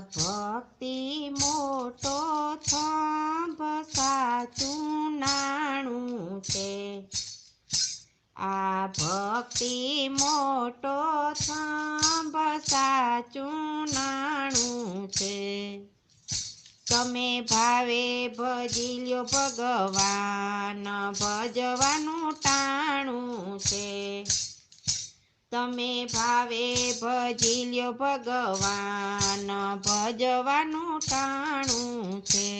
ભક્તિ મોટો થંભ સાચું નાણું છે। આ ભક્તિ મોટો થંભ સાચું નાણું છે। તમે ભાવે ભજી લ્યો ભગવાન ભજવાનું ટાણું છે। તમે ભાવે ભજી લ્યો ભગવાન ભજવાનું ટાણું છે।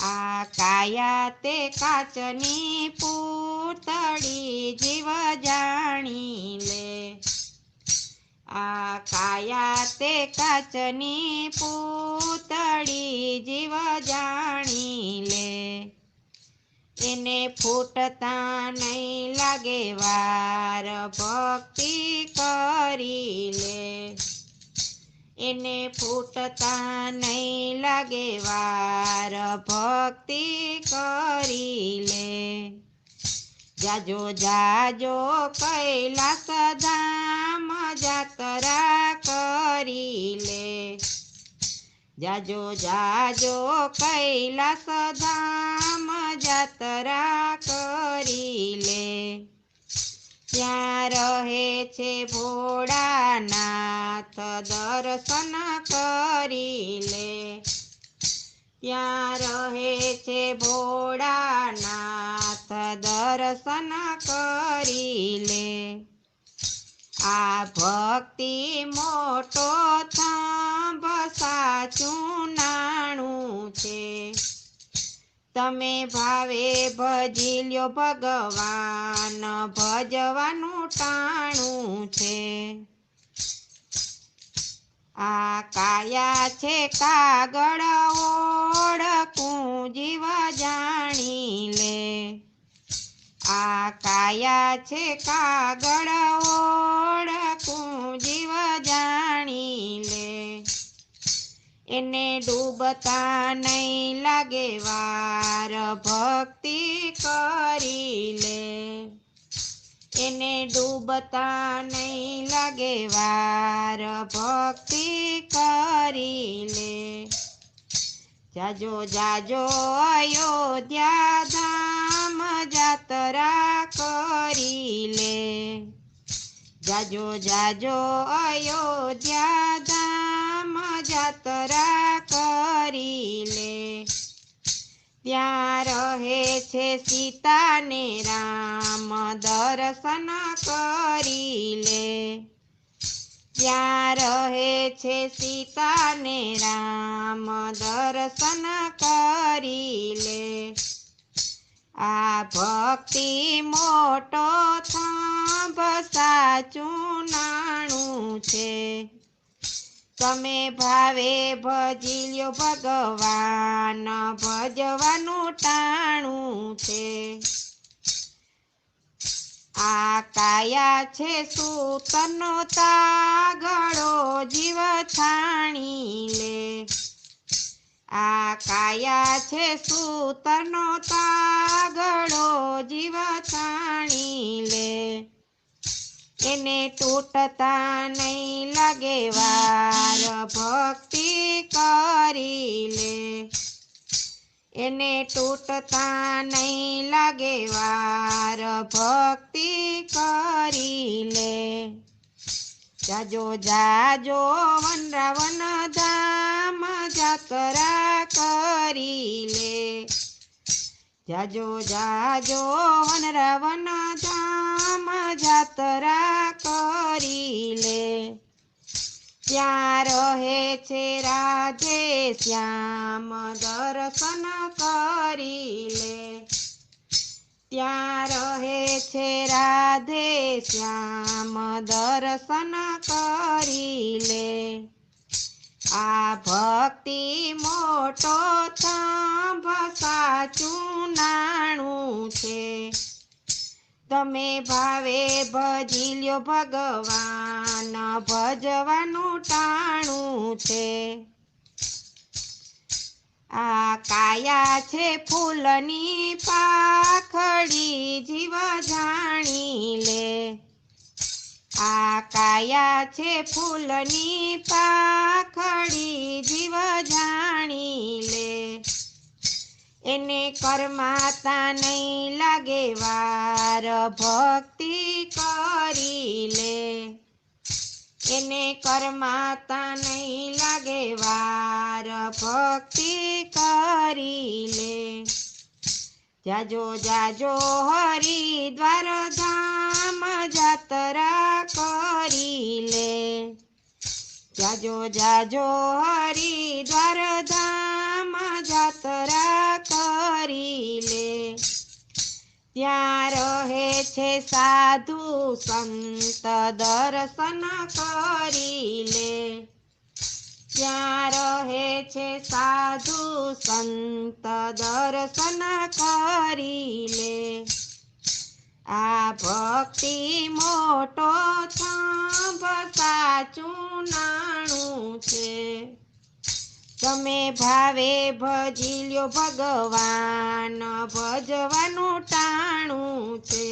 આ કાયા તે કાચની પૂતળી જીવ જાણી લે। આ કાયા તે કાચની પૂતળી જીવ જાણી લે। એને ફૂટતા નહીં લાગે વાર ભક્તિ કરી લે। એને ફૂટતા નહીં લાગે વાર ભક્તિ કરી લે। જાજો જાજો કૈલાસ ધામ જાતરા કરી લે। જાજો જાજો કૈલાસ ધામ જાતરા કરી લે। ત્યાં રહે છે ભોળાનાથ દર્શન કરી લે। ત્યાં રહે છે ભોળાનાથ દર્શન કરી લે। આ ભક્તિ મોટો થંભ સાચું નાણું છે। તમે ભાવે ભજી લ્યો ભગવાન ભજવાનું ટાણું છે। આ કાયા છે કાગળ ઓળખું જીવ જાણી લે। આ કાયા છે કાગળ ઓળખું જીવ જાણી લે। એને ડૂબતા નહીં લાગે વાર ભક્તિ કરી લે। એને ડૂબતા નહીં લાગે વાર ભક્તિ કરી લે। જાજો જાજો અયોધ્યા ધામ જાતરા કરી લે। જાજો જાજો અયોધ્યા ધામ જાતરા કરી લે। ત્યાં રહે છે સીતા ને રામ દર્શન કરી લે। ત્યાં રહે છે સીતા ને રામ દર્શન કરી લે। આ ભક્તિ મોટો થંભ સાચું નાણું છે। તમે ભાવે ભજી લ્યો ભગવાન ભજવાનું ટાણું છે। આ કાયા છે સૂતરનો તાગડો જીવ છાણી લે। આ કાયા છે સૂતરનો તાગડો જીવ છાણી લે। એને તૂટતા નહીં લાગે વાર ભક્તિ કરી લે। એને તૂટતા નહીં લાગે વાર ભક્તિ કરી લે। જાજો જાજો વનરાવન ધામ જાતરા કરી લે। જાજો જાજો વનરાવન ધામ જાતરા કરી લે। ત્યાં રહે છે રાધે શ્યામ દર્શન કરી લે। ત્યાં રહે છે રાધે શ્યામ દર્શન કરી લે। આ ભક્તિ મોટો થંભ સાચું નાણું છે। તમે ભાવે ભજી લ્યો ભગવાન ભજવાનું ટાણું છે। આ કાયા છે ફૂલની પાખડી જીવ જાણી લે આ કાયા છે ફૂલની પાખડી જીવ જાણી લે એને કરમાતા નહીં લાગે વાર ભક્તિ કરી લે એને કરમાતા નહીં લાગે વાર ભક્તિ કરી લે જાજો જાજો હરિદ્વાર ધામ જાત્રા કરી લે જાજો જાજો હરિદ્વાર ધામ જાત્રા કરી લે ત્યાં રહે છે સાધુ સંત દર્શન કરી લે ત્યાં રહે છે સાધુ સંત દર્શન કરી લે આ ભક્તિ મોટો થાંભ સાચું નાણું છે તમે ભાવે ભજી લ્યો ભગવાન ભજવાનું ટાણું છે